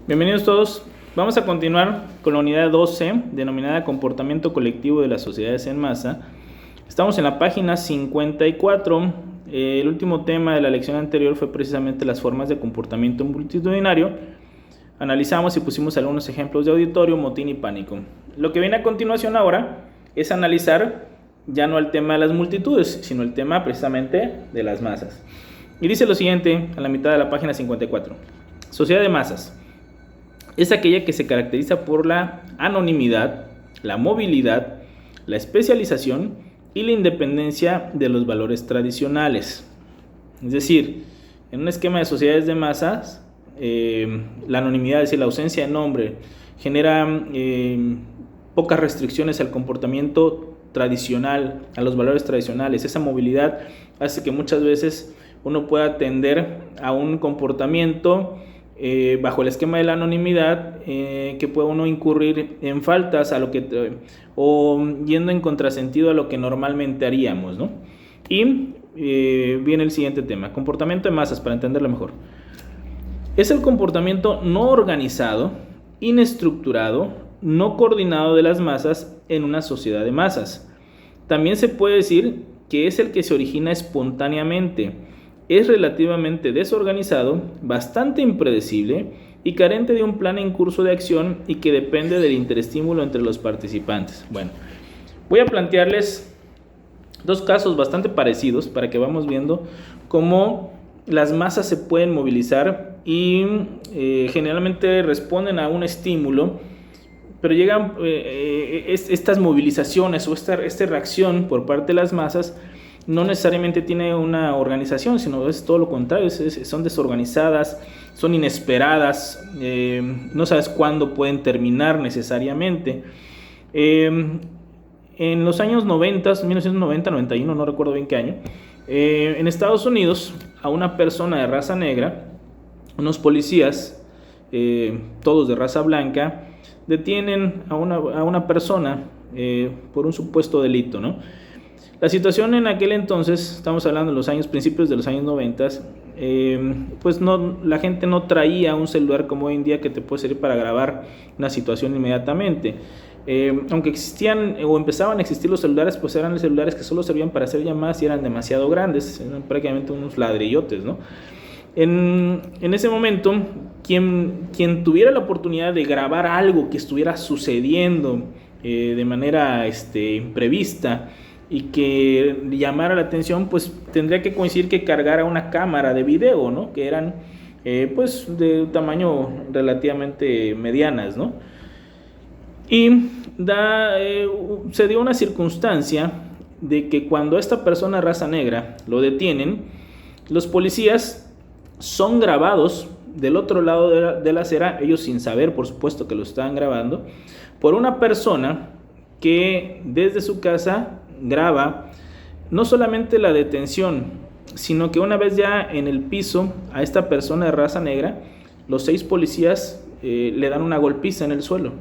Bienvenidos todos. Vamos a continuar con la unidad 12, denominada Comportamiento Colectivo de las Sociedades en Masa. Estamos en la página 54. El último tema de la lección anterior fue precisamente las formas de comportamiento multitudinario. Analizamos y pusimos algunos ejemplos de auditorio, motín y pánico. Lo que viene a continuación ahora es analizar ya no el tema de las multitudes, sino el tema precisamente de las masas. Y dice lo siguiente a la mitad de la página 54. Sociedad de masas es aquella que se caracteriza por la anonimidad, la movilidad, la especialización y la independencia de los valores tradicionales. Es decir, en un esquema de sociedades de masas, la anonimidad, es decir, la ausencia de nombre, genera pocas restricciones al comportamiento tradicional, a los valores tradicionales. Esa movilidad hace que muchas veces uno pueda tender a un comportamiento bajo el esquema de la anonimidad, que puede uno incurrir en faltas o yendo en contrasentido a lo que normalmente haríamos, ¿no? Y viene el siguiente tema, comportamiento de masas, para entenderlo mejor. Es el comportamiento no organizado, inestructurado, no coordinado de las masas en una sociedad de masas. También se puede decir que es el que se origina espontáneamente. Es relativamente desorganizado, bastante impredecible y carente de un plan en curso de acción y que depende del interestímulo entre los participantes. Bueno, voy a plantearles dos casos bastante parecidos para que vamos viendo cómo las masas se pueden movilizar y generalmente responden a un estímulo, pero llegan estas movilizaciones o esta reacción por parte de las masas no necesariamente tiene una organización, sino es todo lo contrario, son desorganizadas, son inesperadas, no sabes cuándo pueden terminar necesariamente. En los años 90, 1990, 91, no recuerdo bien qué año, en Estados Unidos a una persona de raza negra, unos policías, todos de raza blanca, detienen a una persona por un supuesto delito, ¿no? La situación en aquel entonces, estamos hablando de los principios de los años 90, pues la gente no traía un celular como hoy en día que te puede servir para grabar una situación inmediatamente. Aunque existían o empezaban a existir los celulares, pues eran celulares que solo servían para hacer llamadas y eran demasiado grandes, eran prácticamente unos ladrillotes, ¿no? En ese momento, quien tuviera la oportunidad de grabar algo que estuviera sucediendo de manera imprevista y que llamara la atención, pues tendría que coincidir que cargara una cámara de video, ¿no? Que eran pues de tamaño relativamente medianas, ¿no? Y se dio una circunstancia de que cuando esta persona de raza negra lo detienen, los policías son grabados del otro lado de la acera, ellos sin saber, por supuesto, que lo estaban grabando, por una persona que desde su casa graba no solamente la detención, sino que una vez ya en el piso a esta persona de raza negra, los 6 policías le dan una golpiza en el suelo.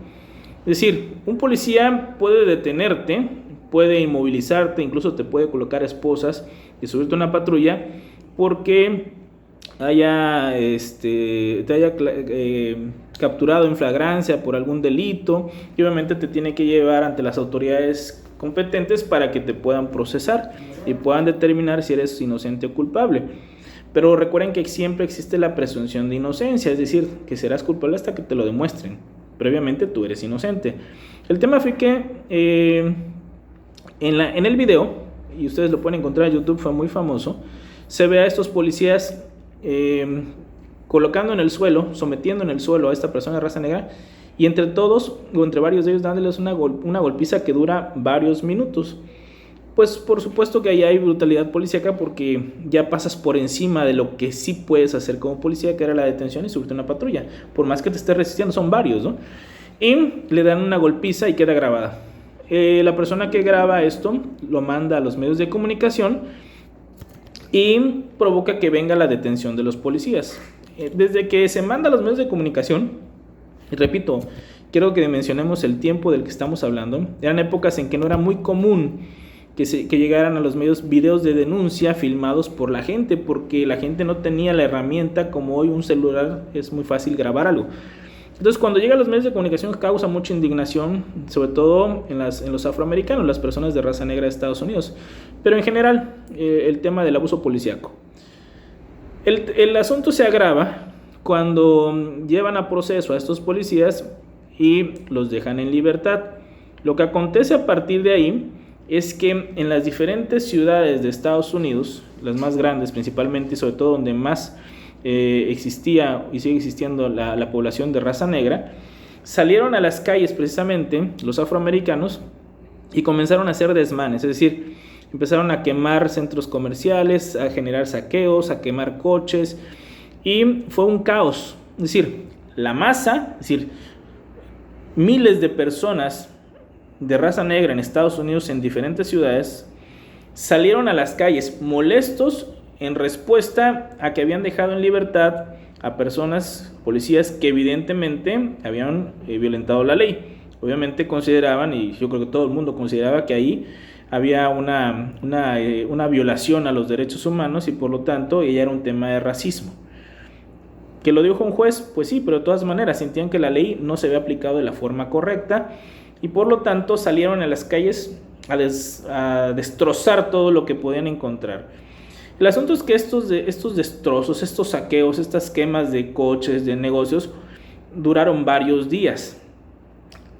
Es decir, un policía puede detenerte, puede inmovilizarte, incluso te puede colocar esposas y subirte a una patrulla porque te haya capturado en flagrancia por algún delito, y obviamente te tiene que llevar ante las autoridades competentes para que te puedan procesar y puedan determinar si eres inocente o culpable. Pero recuerden que siempre existe la presunción de inocencia, es decir, que serás culpable hasta que te lo demuestren. Previamente tú eres inocente. El tema fue que en el video, y ustedes lo pueden encontrar en YouTube, fue muy famoso, se ve a estos policías colocando en el suelo, sometiendo en el suelo a esta persona de raza negra, y entre todos o entre varios de ellos dándoles una golpiza que dura varios minutos. Pues por supuesto que ahí hay brutalidad policíaca, porque ya pasas por encima de lo que sí puedes hacer como policía, que era la detención y subirte a una patrulla, por más que te estés resistiendo, son varios, ¿no? Y le dan una golpiza y queda grabada. La persona que graba esto lo manda a los medios de comunicación y provoca que venga la detención de los policías. Desde que se manda a los medios de comunicación, y repito, quiero que mencionemos el tiempo del que estamos hablando, eran épocas en que no era muy común que llegaran a los medios videos de denuncia filmados por la gente, porque la gente no tenía la herramienta como hoy un celular, es muy fácil grabar algo. Entonces, cuando llega a los medios de comunicación causa mucha indignación, sobre todo en los afroamericanos, las personas de raza negra de Estados Unidos, pero en general el tema del abuso policíaco. El asunto se agrava cuando llevan a proceso a estos policías y los dejan en libertad. Lo que acontece a partir de ahí es que en las diferentes ciudades de Estados Unidos, las más grandes principalmente y sobre todo donde más existía y sigue existiendo la población de raza negra, salieron a las calles precisamente los afroamericanos y comenzaron a hacer desmanes, es decir, empezaron a quemar centros comerciales, a generar saqueos, a quemar coches, y fue un caos. Es decir, la masa, es decir, miles de personas de raza negra en Estados Unidos en diferentes ciudades salieron a las calles molestos en respuesta a que habían dejado en libertad a personas, policías que evidentemente habían violentado la ley. Obviamente consideraban, y yo creo que todo el mundo consideraba, que ahí había una violación a los derechos humanos y por lo tanto ella era un tema de racismo. ¿Que lo dijo un juez? Pues sí, pero de todas maneras sentían que la ley no se había aplicado de la forma correcta y por lo tanto salieron a las calles a destrozar todo lo que podían encontrar. El asunto es que estos destrozos, estos saqueos, estas quemas de coches, de negocios, duraron varios días.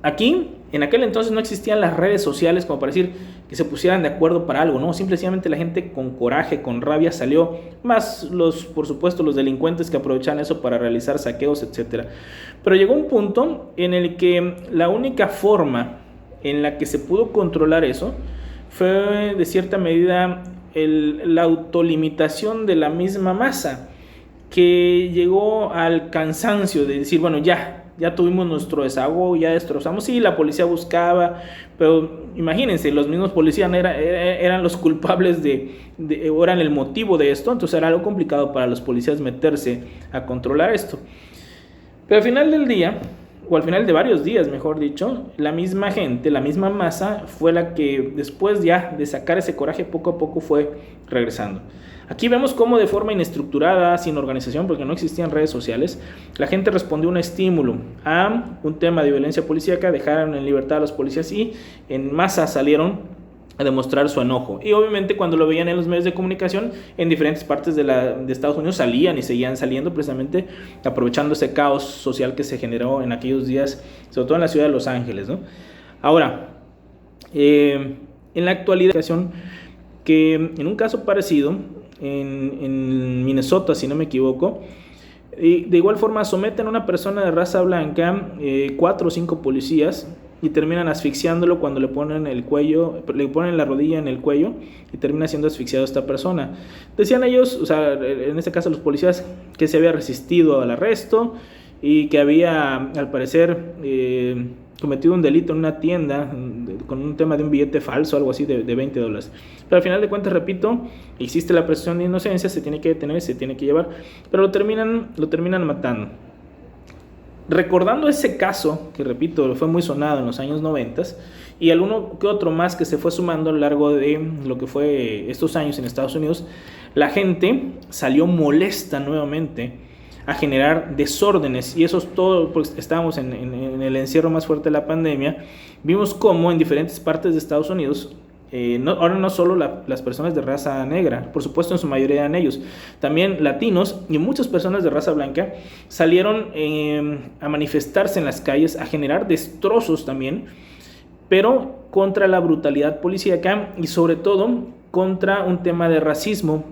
Aquí, en aquel entonces no existían las redes sociales como para decir que se pusieran de acuerdo para algo, ¿no? Simplemente la gente con coraje, con rabia salió, más por supuesto los delincuentes que aprovechaban eso para realizar saqueos, etc. Pero llegó un punto en el que la única forma en la que se pudo controlar eso fue de cierta medida la autolimitación de la misma masa, que llegó al cansancio de decir, bueno, ya tuvimos nuestro desahogo, ya destrozamos. Sí, la policía buscaba, pero imagínense, los mismos policías eran los culpables o eran el motivo de esto, entonces era algo complicado para los policías meterse a controlar esto. Pero al final del día, o al final de varios días, mejor dicho, la misma gente, la misma masa fue la que después ya de sacar ese coraje poco a poco fue regresando. Aquí vemos cómo de forma inestructurada, sin organización, porque no existían redes sociales, la gente respondió un estímulo a un tema de violencia policíaca, dejaron en libertad a los policías y en masa salieron a demostrar su enojo. Y obviamente cuando lo veían en los medios de comunicación, en diferentes partes de Estados Unidos salían y seguían saliendo precisamente aprovechando ese caos social que se generó en aquellos días, sobre todo en la ciudad de Los Ángeles, ¿no? Ahora, en la actualidad, que en un caso parecido, en Minnesota, si no me equivoco, de igual forma someten a una persona de raza blanca, 4 o 5 policías, y terminan asfixiándolo cuando le ponen la rodilla en el cuello y termina siendo asfixiado esta persona. Decían ellos, o sea, en este caso los policías, que se había resistido al arresto y que había, al parecer, cometido un delito en una tienda con un tema de un billete falso, algo así de $20. Pero al final de cuentas, repito, existe la presunción de inocencia, se tiene que detener, se tiene que llevar, pero lo terminan matando. Recordando ese caso, que repito, fue muy sonado en los años 90, y alguno que otro más que se fue sumando a lo largo de lo que fue estos años en Estados Unidos, la gente salió molesta nuevamente a generar desórdenes, y eso es todo, pues estábamos en el encierro más fuerte de la pandemia. Vimos cómo en diferentes partes de Estados Unidos, ahora no solo las personas de raza negra, por supuesto en su mayoría eran ellos, también latinos y muchas personas de raza blanca salieron a manifestarse en las calles, a generar destrozos también, pero contra la brutalidad policíaca y sobre todo contra un tema de racismo,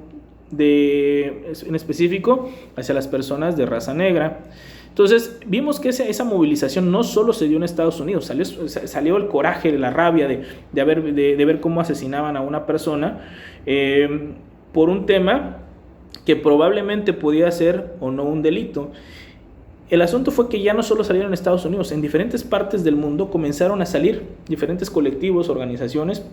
en específico hacia las personas de raza negra. Entonces vimos que esa movilización no solo se dio en Estados Unidos, salió el coraje, la rabia de ver cómo asesinaban a una persona por un tema que probablemente podía ser o no un delito. El asunto fue que ya no solo salieron en Estados Unidos, en diferentes partes del mundo comenzaron a salir diferentes colectivos, organizaciones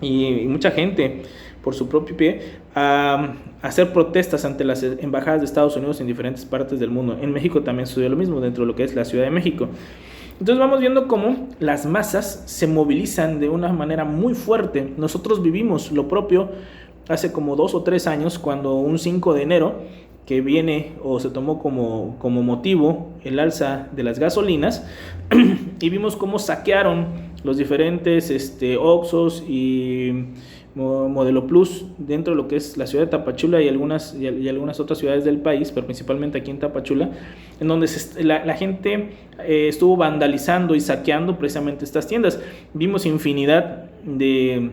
y mucha gente por su propio pie a hacer protestas ante las embajadas de Estados Unidos en diferentes partes del mundo. En México también sucedió lo mismo, dentro de lo que es la Ciudad de México. Entonces vamos viendo cómo las masas se movilizan de una manera muy fuerte. Nosotros vivimos lo propio hace como 2 o 3 años, cuando un 5 de enero que viene o se tomó como motivo el alza de las gasolinas y vimos cómo saquearon los diferentes Oxxos y Modelo Plus dentro de lo que es la ciudad de Tapachula y algunas otras ciudades del país, pero principalmente aquí en Tapachula, en donde la gente estuvo vandalizando y saqueando precisamente estas tiendas. Vimos infinidad de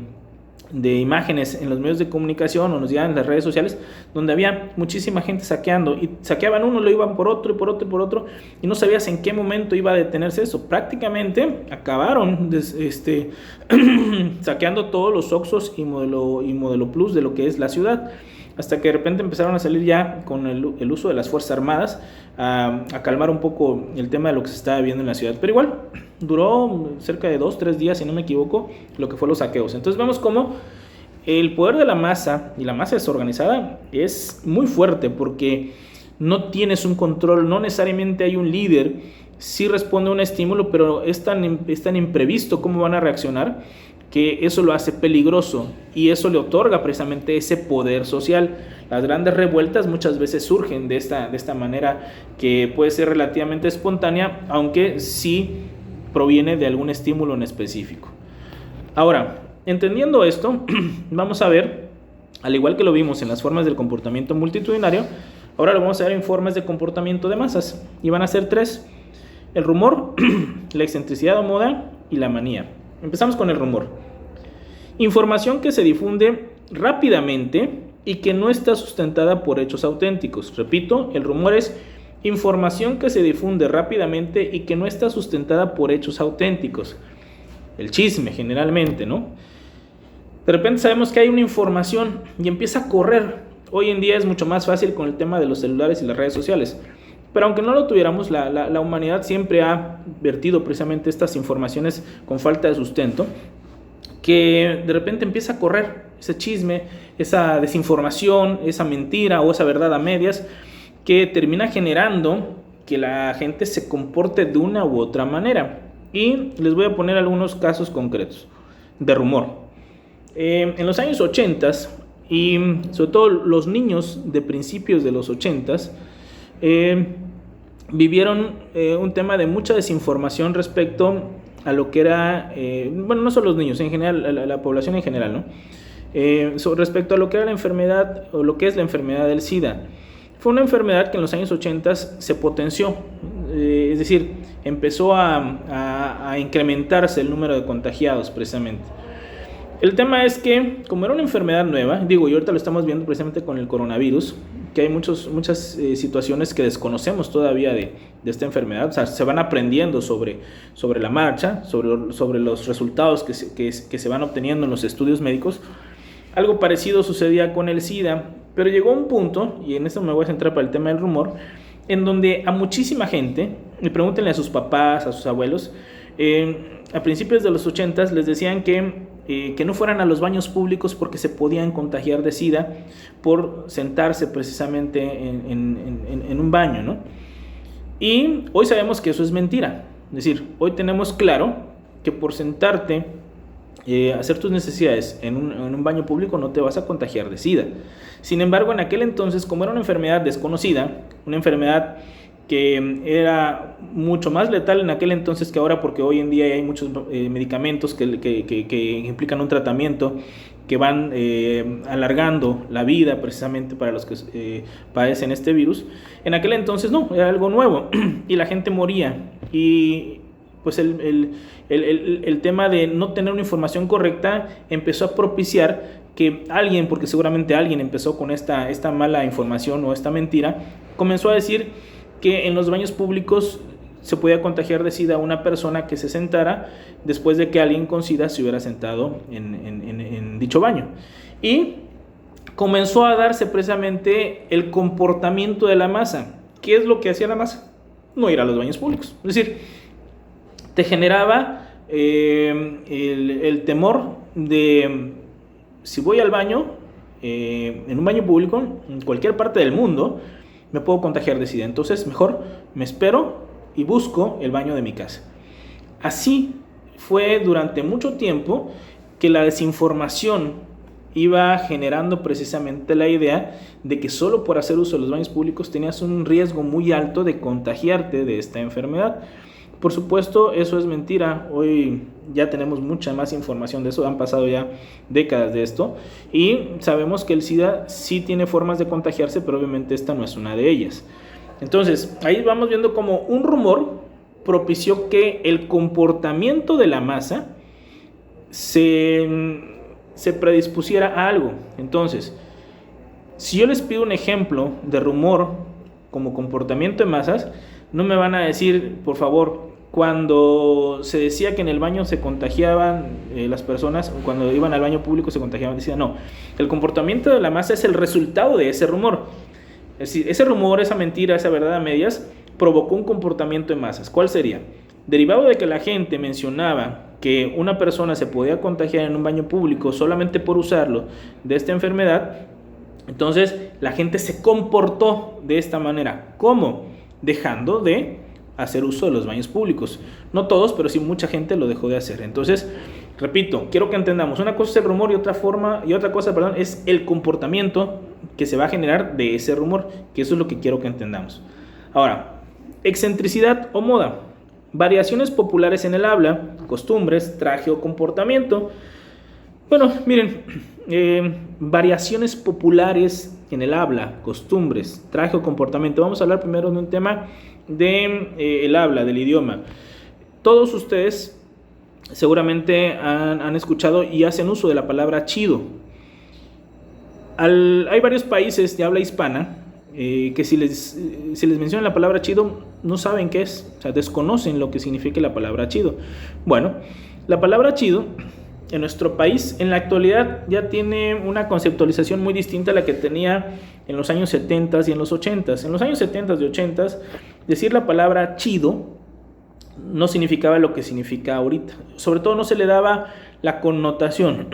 imágenes en los medios de comunicación o nos llegan en las redes sociales donde había muchísima gente saqueando y saqueaban uno, lo iban por otro y por otro y por otro y no sabías en qué momento iba a detenerse eso. Prácticamente acabaron saqueando todos los Oxxos y Modelo Plus de lo que es la ciudad, hasta que de repente empezaron a salir ya con el uso de las Fuerzas Armadas a calmar un poco el tema de lo que se estaba viendo en la ciudad. Pero igual duró cerca de 2-3 días, si no me equivoco, lo que fue los saqueos. Entonces vemos cómo el poder de la masa y la masa desorganizada es muy fuerte, porque no tienes un control, no necesariamente hay un líder, sí responde a un estímulo, pero es tan imprevisto cómo van a reaccionar, que eso lo hace peligroso y eso le otorga precisamente ese poder social. Las grandes revueltas muchas veces surgen de esta manera, que puede ser relativamente espontánea, aunque sí proviene de algún estímulo en específico. Ahora, entendiendo esto, vamos a ver, al igual que lo vimos en las formas del comportamiento multitudinario, ahora lo vamos a ver en formas de comportamiento de masas, y van a ser 3: el rumor, la excentricidad o moda y la manía. Empezamos con el rumor. Información que se difunde rápidamente y que no está sustentada por hechos auténticos. Repito, el rumor es información que se difunde rápidamente y que no está sustentada por hechos auténticos. El chisme, generalmente, ¿no? De repente sabemos que hay una información y empieza a correr. Hoy en día es mucho más fácil con el tema de los celulares y las redes sociales. Pero aunque no lo tuviéramos, la humanidad siempre ha vertido precisamente estas informaciones con falta de sustento, que de repente empieza a correr ese chisme, esa desinformación, esa mentira o esa verdad a medias, que termina generando que la gente se comporte de una u otra manera. Y les voy a poner algunos casos concretos de rumor. En los años 80 y sobre todo los niños de principios de los 80 vivieron un tema de mucha desinformación respecto a lo que era, no solo los niños, en general, la población en general, ¿no? Respecto a lo que era la enfermedad o lo que es la enfermedad del SIDA. Fue una enfermedad que en los años 80 se potenció, es decir, empezó a incrementarse el número de contagiados precisamente. El tema es que, como era una enfermedad nueva, y ahorita lo estamos viendo precisamente con el coronavirus, que hay muchas situaciones que desconocemos todavía de esta enfermedad. O sea, se van aprendiendo sobre la marcha, sobre los resultados que se van obteniendo en los estudios médicos. Algo parecido sucedía con el SIDA, pero llegó un punto, y en esto me voy a centrar para el tema del rumor, en donde a muchísima gente, y pregúntenle a sus papás, a sus abuelos, a principios de los 80 les decían que no fueran a los baños públicos porque se podían contagiar de SIDA por sentarse precisamente en un baño, ¿no? Y hoy sabemos que eso es mentira. Es decir, hoy tenemos claro que por sentarte hacer tus necesidades en un baño público no te vas a contagiar de SIDA. Sin embargo, en aquel entonces, como era una enfermedad desconocida, una enfermedad que era mucho más letal en aquel entonces que ahora, porque hoy en día hay muchos medicamentos que implican un tratamiento que van alargando la vida precisamente para los que padecen este virus. En aquel entonces no, era algo nuevo y la gente moría, y pues el tema de no tener una información correcta empezó a propiciar que alguien, porque seguramente alguien empezó con esta mala información o esta mentira, comenzó a decir que en los baños públicos se podía contagiar de SIDA a una persona que se sentara después de que alguien con SIDA se hubiera sentado en dicho baño. Y comenzó a darse precisamente el comportamiento de la masa. ¿Qué es lo que hacía la masa? No ir a los baños públicos. Es decir, te generaba el temor de, si voy al baño, en un baño público, en cualquier parte del mundo, me puedo contagiar de SIDA. Entonces mejor me espero y busco el baño de mi casa. Así fue durante mucho tiempo que la desinformación iba generando precisamente la idea de que solo por hacer uso de los baños públicos tenías un riesgo muy alto de contagiarte de esta enfermedad. Por supuesto, eso es mentira. Hoy ya tenemos mucha más información de eso, han pasado ya décadas de esto y sabemos que el SIDA sí tiene formas de contagiarse, pero obviamente esta no es una de ellas. Entonces, ahí vamos viendo como un rumor propició que el comportamiento de la masa se predispusiera a algo. Entonces, si yo les pido un ejemplo de rumor como comportamiento de masas, no me van a decir, por favor, cuando se decía que en el baño se contagiaban las personas, cuando iban al baño público se contagiaban, decía no, el comportamiento de la masa es el resultado de ese rumor. Es decir, ese rumor, esa mentira, esa verdad a medias, provocó un comportamiento de masas. ¿Cuál sería? Derivado de que la gente mencionaba que una persona se podía contagiar en un baño público solamente por usarlo de esta enfermedad, entonces la gente se comportó de esta manera. ¿Cómo? Dejando de hacer uso de los baños públicos. No todos, pero sí mucha gente lo dejó de hacer. Entonces, repito, quiero que entendamos, una cosa es el rumor y otra cosa es el comportamiento que se va a generar de ese rumor, que eso es lo que quiero que entendamos. Ahora, excentricidad o moda, variaciones populares en el habla, costumbres, traje o comportamiento. Bueno, miren, variaciones populares en el habla, costumbres, traje o comportamiento. Vamos a hablar primero de un tema el habla, del idioma. Todos ustedes seguramente han escuchado y hacen uso de la palabra chido. Hay varios países de habla hispana que si les mencionan la palabra chido no saben qué es, o sea, desconocen lo que significa la palabra chido. Bueno, la palabra chido en nuestro país en la actualidad ya tiene una conceptualización muy distinta a la que tenía en los años 70 y en los 80. En los años 70 y 80 decir la palabra chido no significaba lo que significa ahorita. Sobre todo no se le daba la connotación.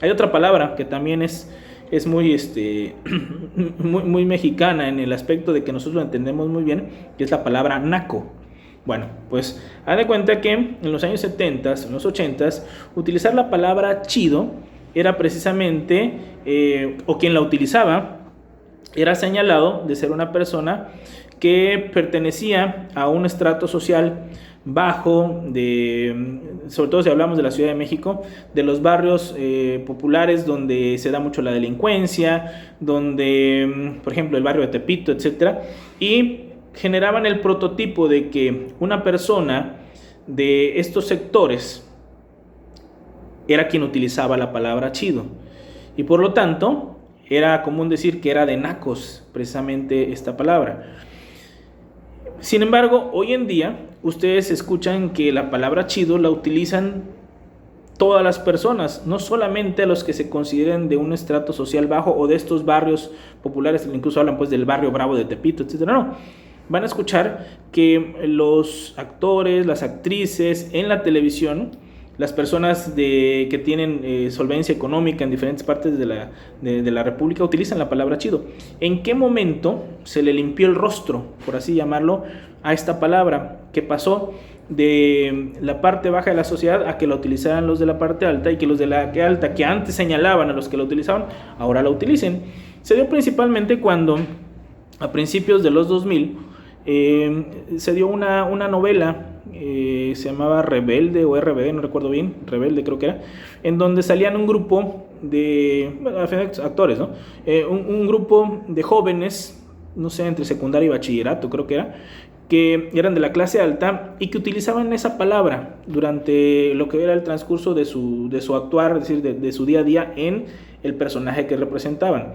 Hay otra palabra que también es muy, muy mexicana en el aspecto de que nosotros lo entendemos muy bien, que es la palabra naco. Bueno, pues haz de cuenta que en los años 70, en los 80, utilizar la palabra chido era precisamente, o quien la utilizaba, era señalado de ser una persona que pertenecía a un estrato social bajo, sobre todo si hablamos de la Ciudad de México, de los barrios populares donde se da mucho la delincuencia, donde, por ejemplo, el barrio de Tepito, etcétera, y generaban el prototipo de que una persona de estos sectores era quien utilizaba la palabra chido, y por lo tanto era común decir que era de nacos precisamente esta palabra. Sin embargo, hoy en día ustedes escuchan que la palabra chido la utilizan todas las personas, no solamente a los que se consideren de un estrato social bajo o de estos barrios populares, incluso hablan pues del barrio Bravo de Tepito, etcétera. No, van a escuchar que los actores, las actrices en la televisión, las personas que tienen solvencia económica en diferentes partes de la República utilizan la palabra chido. ¿En qué momento se le limpió el rostro, por así llamarlo, a esta palabra? ¿Qué pasó de la parte baja de la sociedad a que la utilizaran los de la parte alta, y que los de la alta, que antes señalaban a los que la utilizaban, ahora la utilicen? Se dio principalmente cuando a principios de los 2000 se dio una novela, se llamaba Rebelde o RBD, no recuerdo bien, Rebelde creo que era, en donde salían un grupo de actores, ¿no? Un grupo de jóvenes, no sé, entre secundaria y bachillerato creo que eran de la clase alta y que utilizaban esa palabra durante lo que era el transcurso de su actuar, es decir, de su día a día en el personaje que representaban.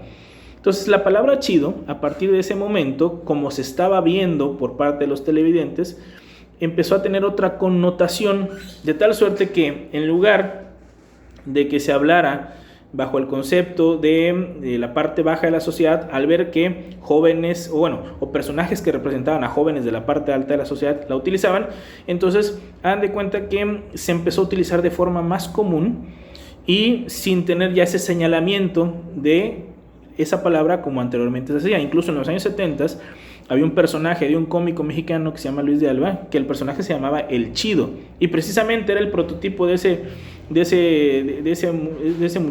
Entonces la palabra chido, a partir de ese momento, como se estaba viendo por parte de los televidentes, empezó a tener otra connotación, de tal suerte que en lugar de que se hablara bajo el concepto de la parte baja de la sociedad, al ver que jóvenes, o personajes que representaban a jóvenes de la parte alta de la sociedad la utilizaban, entonces hagan de cuenta que se empezó a utilizar de forma más común y sin tener ya ese señalamiento de esa palabra como anteriormente se hacía. Incluso en los años 70 había un personaje de un cómico mexicano que se llama Luis de Alba, que el personaje se llamaba El Chido, y precisamente era el prototipo de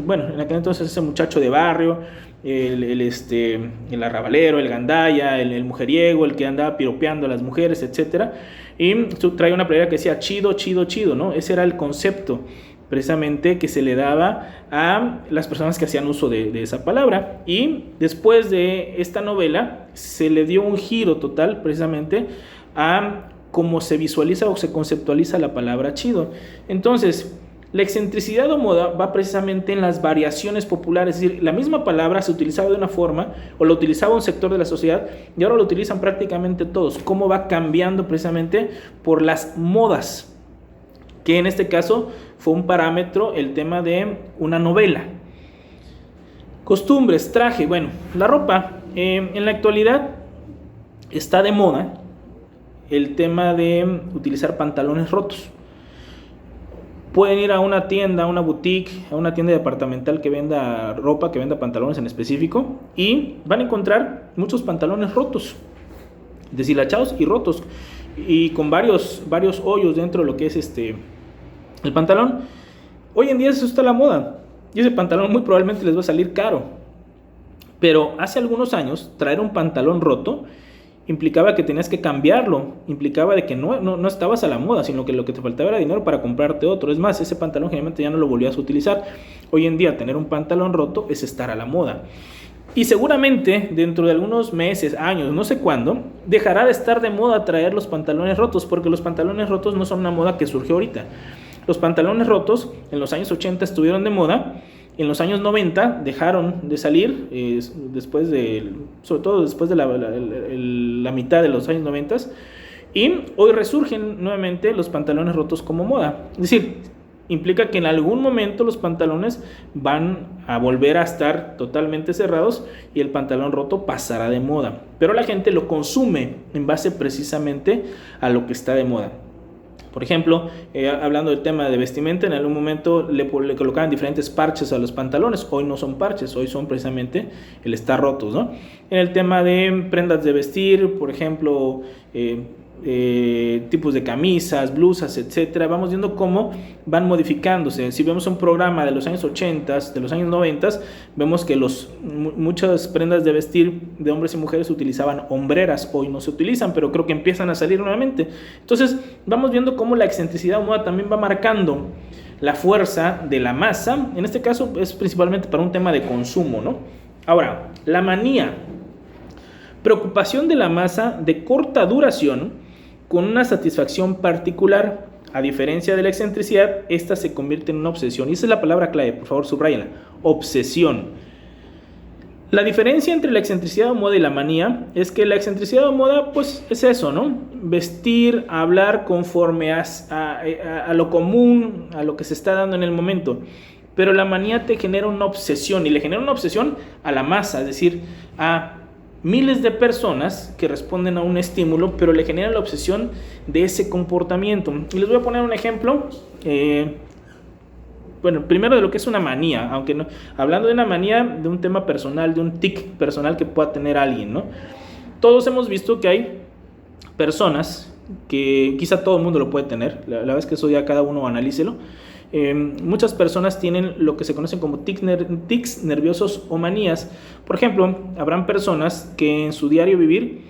bueno, en aquel entonces ese muchacho de barrio, el arrabalero, el gandaya, el mujeriego, el que andaba piropeando a las mujeres, etcétera. Y traía una playera que decía chido, chido, chido, ¿no? Ese era el concepto precisamente que se le daba a las personas que hacían uso de esa palabra. Y después de esta novela se le dio un giro total precisamente a cómo se visualiza o se conceptualiza la palabra chido. Entonces, la excentricidad o moda va precisamente en las variaciones populares, es decir, la misma palabra se utilizaba de una forma o la utilizaba un sector de la sociedad y ahora lo utilizan prácticamente todos. Cómo va cambiando precisamente por las modas, que en este caso fue un parámetro el tema de una novela. Costumbres, traje, bueno, la ropa, en la actualidad está de moda el tema de utilizar pantalones rotos. Pueden ir a una tienda, a una boutique, a una tienda departamental que venda ropa, que venda pantalones en específico, y van a encontrar muchos pantalones rotos, deshilachados y rotos, y con varios hoyos dentro de lo que es el pantalón. Hoy en día eso está a la moda, y ese pantalón muy probablemente les va a salir caro. Pero hace algunos años, traer un pantalón roto implicaba que tenías que cambiarlo, implicaba de que no estabas a la moda, sino que lo que te faltaba era dinero para comprarte otro. Es más, ese pantalón generalmente ya no lo volvías a utilizar. Hoy en día tener un pantalón roto es estar a la moda. Y seguramente dentro de algunos meses, años, no sé cuándo, dejará de estar de moda traer los pantalones rotos, porque los pantalones rotos no son una moda que surgió ahorita. Los pantalones rotos en los años 80 estuvieron de moda. En los años 90 dejaron de salir, sobre todo después de la mitad de los años 90, y hoy resurgen nuevamente los pantalones rotos como moda. Es decir, implica que en algún momento los pantalones van a volver a estar totalmente cerrados y el pantalón roto pasará de moda. Pero la gente lo consume en base precisamente a lo que está de moda. Por ejemplo, hablando del tema de vestimenta, en algún momento le colocaban diferentes parches a los pantalones. Hoy no son parches, hoy son precisamente el estar rotos, ¿no? En el tema de prendas de vestir, por ejemplo, tipos de camisas, blusas, etcétera, vamos viendo cómo van modificándose. Si vemos un programa de los años 80, de los años 90, vemos que muchas prendas de vestir de hombres y mujeres utilizaban hombreras. Hoy no se utilizan, pero creo que empiezan a salir nuevamente. Entonces vamos viendo cómo la excentricidad o moda también va marcando la fuerza de la masa. En este caso es principalmente para un tema de consumo, ¿no? Ahora, la manía, preocupación de la masa de corta duración con una satisfacción particular. A diferencia de la excentricidad, esta se convierte en una obsesión. Y esa es la palabra clave, por favor, subráyenla. Obsesión. La diferencia entre la excentricidad o moda y la manía es que la excentricidad o moda, pues es eso, ¿no? Vestir, hablar conforme a lo común, a lo que se está dando en el momento. Pero la manía te genera una obsesión, y le genera una obsesión a la masa, es decir, a miles de personas que responden a un estímulo, pero le genera la obsesión de ese comportamiento. Y les voy a poner un ejemplo, primero de lo que es una manía, aunque no, hablando de una manía, de un tema personal, de un tic personal que pueda tener alguien, ¿no? Todos hemos visto que hay personas que quizá todo el mundo lo puede tener, la verdad es que eso ya cada uno analícelo. Muchas personas tienen lo que se conocen como tics nerviosos o manías. Por ejemplo, habrán personas que en su diario vivir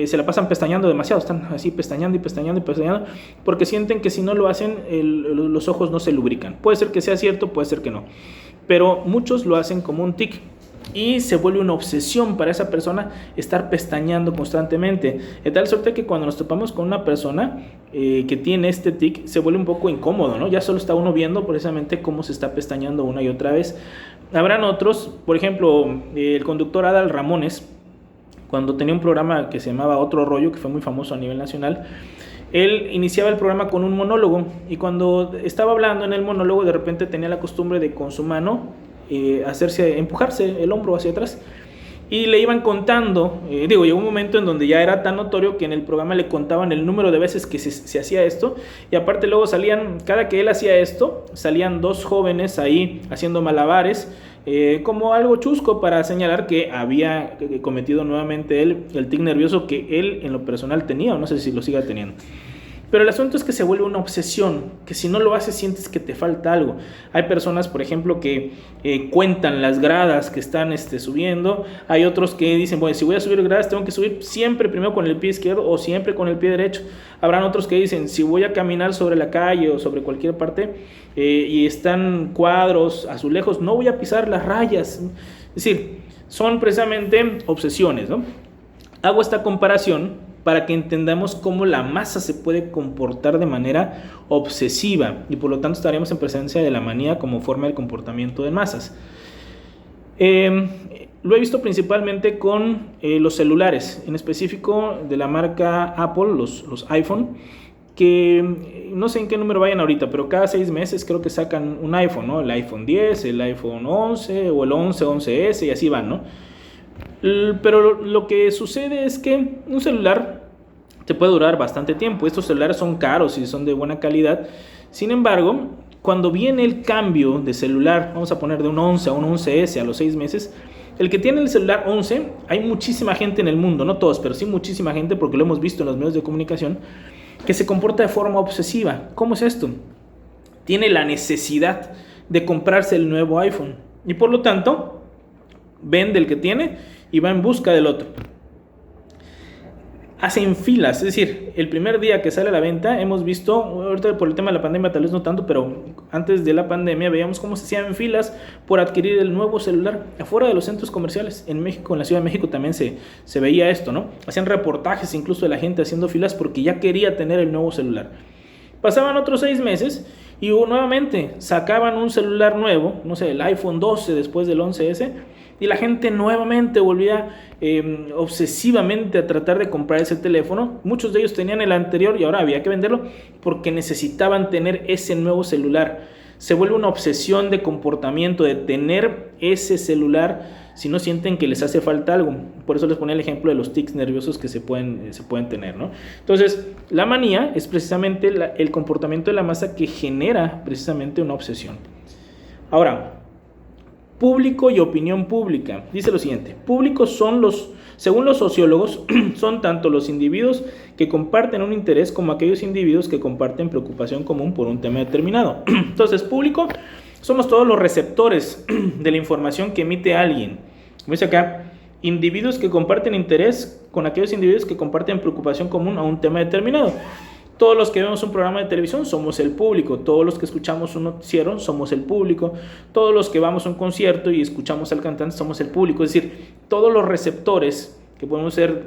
se la pasan pestañeando demasiado, están así pestañeando y pestañeando y pestañeando, porque sienten que si no lo hacen los ojos no se lubrican. Puede ser que sea cierto, puede ser que no, pero muchos lo hacen como un tic. Y se vuelve una obsesión para esa persona estar pestañeando constantemente. De tal suerte que cuando nos topamos con una persona que tiene este tic, se vuelve un poco incómodo, ¿no? Ya solo está uno viendo precisamente cómo se está pestañeando una y otra vez. Habrán otros, por ejemplo, el conductor Adal Ramones, cuando tenía un programa que se llamaba Otro Rollo, que fue muy famoso a nivel nacional, él iniciaba el programa con un monólogo, y cuando estaba hablando en el monólogo, de repente tenía la costumbre de con su mano empujarse el hombro hacia atrás, y le iban contando, llegó un momento en donde ya era tan notorio que en el programa le contaban el número de veces que se hacía esto, y aparte luego cada que él hacía esto, salían dos jóvenes ahí haciendo malabares, como algo chusco para señalar que había cometido nuevamente él el tic nervioso que él en lo personal tenía, o no sé si lo siga teniendo. Pero el asunto es que se vuelve una obsesión, que si no lo haces sientes que te falta algo. Hay personas, por ejemplo, que cuentan las gradas que están subiendo. Hay otros que dicen, bueno, si voy a subir gradas tengo que subir siempre primero con el pie izquierdo o siempre con el pie derecho. Habrán otros que dicen, si voy a caminar sobre la calle o sobre cualquier parte y están cuadros, azulejos, no voy a pisar las rayas. Es decir, son precisamente obsesiones, ¿no? Hago esta comparación para que entendamos cómo la masa se puede comportar de manera obsesiva y por lo tanto estaríamos en presencia de la manía como forma de comportamiento de masas. Lo he visto principalmente con los celulares, en específico de la marca Apple, los iPhone, que no sé en qué número vayan ahorita, pero cada 6 meses creo que sacan un iPhone, ¿no? El iPhone 10, el iPhone 11 o el 11, 11S y así van, ¿no? Pero lo que sucede es que un celular te puede durar bastante tiempo. Estos celulares son caros y son de buena calidad. Sin embargo, cuando viene el cambio de celular, vamos a poner de un 11 a un 11S a los 6 meses, el que tiene el celular 11, hay muchísima gente en el mundo, no todos, pero sí muchísima gente, porque lo hemos visto en los medios de comunicación, que se comporta de forma obsesiva. ¿Cómo es esto? Tiene la necesidad de comprarse el nuevo iPhone y por lo tanto vende el que tiene y va en busca del otro. Hacen filas, es decir, el primer día que sale a la venta hemos visto, ahorita por el tema de la pandemia tal vez no tanto, pero antes de la pandemia veíamos cómo se hacían filas por adquirir el nuevo celular afuera de los centros comerciales. En México, en la Ciudad de México también se veía esto, ¿no? Hacían reportajes incluso de la gente haciendo filas porque ya quería tener el nuevo celular. Pasaban otros 6 meses y nuevamente sacaban un celular nuevo, no sé, el iPhone 12 después del 11S, y la gente nuevamente volvía obsesivamente a tratar de comprar ese teléfono. Muchos de ellos tenían el anterior y ahora había que venderlo porque necesitaban tener ese nuevo celular. Se vuelve una obsesión de comportamiento de tener ese celular si no sienten que les hace falta algo. Por eso les ponía el ejemplo de los tics nerviosos que se pueden tener, ¿no? Entonces, la manía es precisamente el comportamiento de la masa que genera precisamente una obsesión. Ahora, público y opinión pública. Dice lo siguiente: públicos son según los sociólogos, son tanto los individuos que comparten un interés como aquellos individuos que comparten preocupación común por un tema determinado. Entonces, público somos todos los receptores de la información que emite alguien. Como dice acá, individuos que comparten interés con aquellos individuos que comparten preocupación común a un tema determinado. Todos los que vemos un programa de televisión somos el público. Todos los que escuchamos un noticiero somos el público. Todos los que vamos a un concierto y escuchamos al cantante somos el público. Es decir, todos los receptores, que podemos ser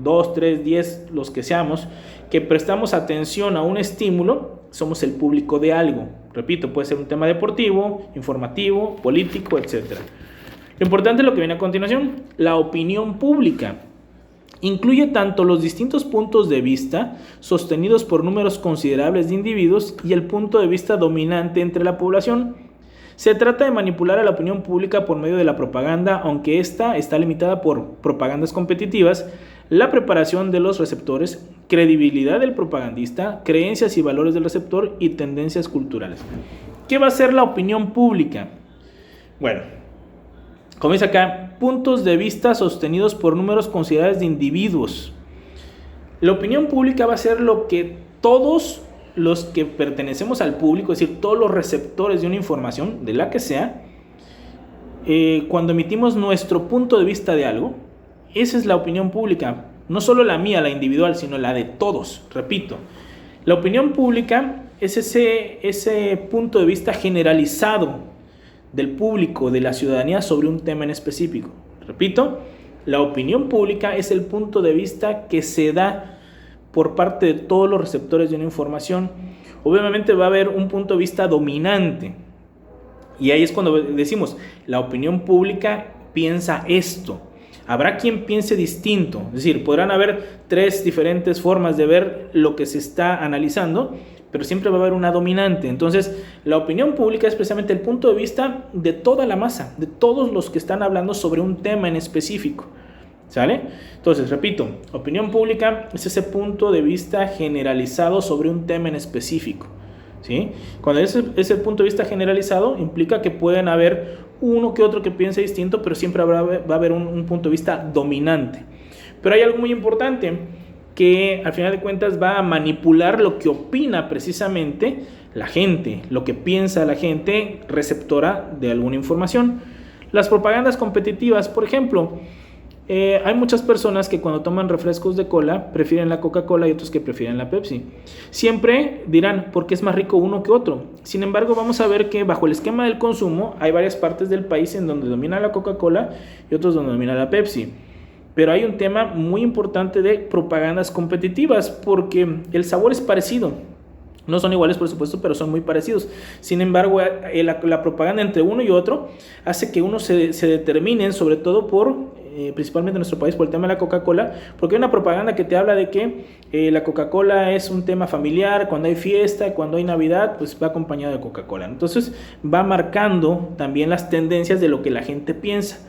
2, 3, 10, los que seamos, que prestamos atención a un estímulo, somos el público de algo. Repito, puede ser un tema deportivo, informativo, político, etc. Lo importante es lo que viene a continuación: la opinión pública. Incluye tanto los distintos puntos de vista sostenidos por números considerables de individuos y el punto de vista dominante entre la población. Se trata de manipular a la opinión pública por medio de la propaganda, aunque esta está limitada por propagandas competitivas, la preparación de los receptores, credibilidad del propagandista, creencias y valores del receptor y tendencias culturales. ¿Qué va a ser la opinión pública? Bueno, como dice acá, puntos de vista sostenidos por números considerables de individuos. La opinión pública va a ser lo que todos los que pertenecemos al público, es decir, todos los receptores de una información, de la que sea, cuando emitimos nuestro punto de vista de algo, esa es la opinión pública. No solo la mía, la individual, sino la de todos. Repito, la opinión pública es ese punto de vista generalizado del público, de la ciudadanía sobre un tema en específico. Repito, la opinión pública es el punto de vista que se da por parte de todos los receptores de una información. Obviamente va a haber un punto de vista dominante y ahí es cuando decimos, la opinión pública piensa esto. Habrá quien piense distinto, es decir, podrán haber 3 diferentes formas de ver lo que se está analizando, pero siempre va a haber una dominante. Entonces, la opinión pública es precisamente el punto de vista de toda la masa, de todos los que están hablando sobre un tema en específico. ¿Sale? Entonces, repito, opinión pública es ese punto de vista generalizado sobre un tema en específico. ¿Sí? Cuando ese punto de vista generalizado implica que pueden haber uno que otro que piense distinto, pero siempre va a haber un punto de vista dominante. Pero hay algo muy importante. que al final de cuentas va a manipular lo que opina precisamente la gente, lo que piensa la gente receptora de alguna información. Las propagandas competitivas, por ejemplo, hay muchas personas que cuando toman refrescos de cola prefieren la Coca-Cola y otros que prefieren la Pepsi. Siempre dirán, ¿por qué es más rico uno que otro? Sin embargo, vamos a ver que bajo el esquema del consumo hay varias partes del país en donde domina la Coca-Cola y otros donde domina la Pepsi. Pero hay un tema muy importante de propagandas competitivas porque el sabor es parecido. No son iguales, por supuesto, pero son muy parecidos. Sin embargo, la propaganda entre uno y otro hace que uno se determinen, sobre todo principalmente en nuestro país, por el tema de la Coca-Cola, porque hay una propaganda que te habla de que la Coca-Cola es un tema familiar, cuando hay fiesta, cuando hay Navidad, pues va acompañado de Coca-Cola. Entonces va marcando también las tendencias de lo que la gente piensa.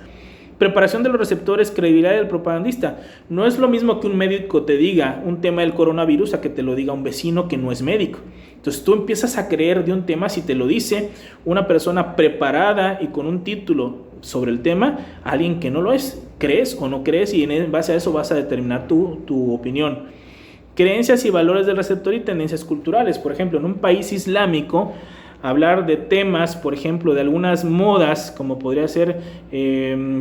Preparación de los receptores, credibilidad del propagandista. No es lo mismo que un médico te diga un tema del coronavirus a que te lo diga un vecino que no es médico. Entonces tú empiezas a creer de un tema si te lo dice una persona preparada y con un título sobre el tema, alguien que no lo es. ¿Crees o no crees? Y en base a eso vas a determinar tu opinión. Creencias y valores del receptor y tendencias culturales. Por ejemplo, en un país islámico, hablar de temas, por ejemplo, de algunas modas, como podría ser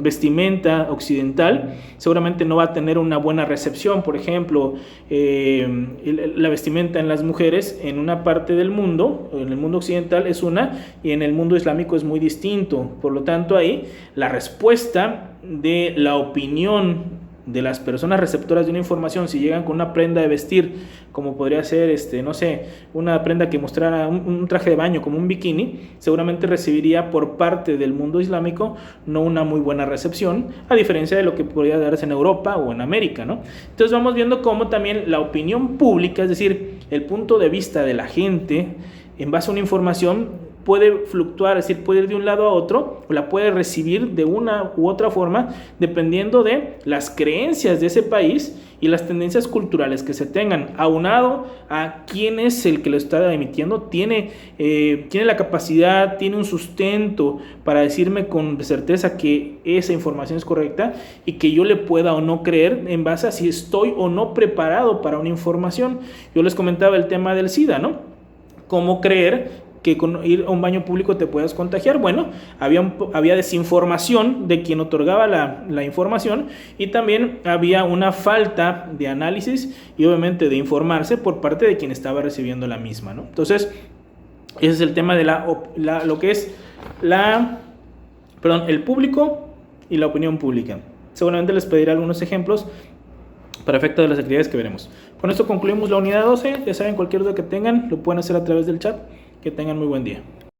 vestimenta occidental, seguramente no va a tener una buena recepción. Por ejemplo, la vestimenta en las mujeres en una parte del mundo, en el mundo occidental es una, y en el mundo islámico es muy distinto. Por lo tanto, ahí la respuesta de la opinión de las personas receptoras de una información, si llegan con una prenda de vestir, como podría ser, no sé, una prenda que mostrara un traje de baño, como un bikini, seguramente recibiría por parte del mundo islámico no una muy buena recepción, a diferencia de lo que podría darse en Europa o en América, ¿no? Entonces vamos viendo cómo también la opinión pública, es decir, el punto de vista de la gente en base a una información, puede fluctuar, es decir, puede ir de un lado a otro, o la puede recibir de una u otra forma, dependiendo de las creencias de ese país y las tendencias culturales que se tengan, aunado a quién es el que lo está emitiendo, tiene la capacidad, tiene un sustento para decirme con certeza que esa información es correcta y que yo le pueda o no creer en base a si estoy o no preparado para una información. Yo les comentaba el tema del SIDA, ¿no? ¿Cómo creer que con ir a un baño público te puedas contagiar? Bueno, había desinformación de quien otorgaba la información, y también había una falta de análisis y obviamente de informarse por parte de quien estaba recibiendo la misma, ¿no? Entonces, ese es el tema de lo que es el público y la opinión pública. Seguramente les pediré algunos ejemplos para efecto de las actividades que veremos. Con esto concluimos la unidad 12. Ya saben, cualquier duda que tengan lo pueden hacer a través del chat. Que tengan muy buen día.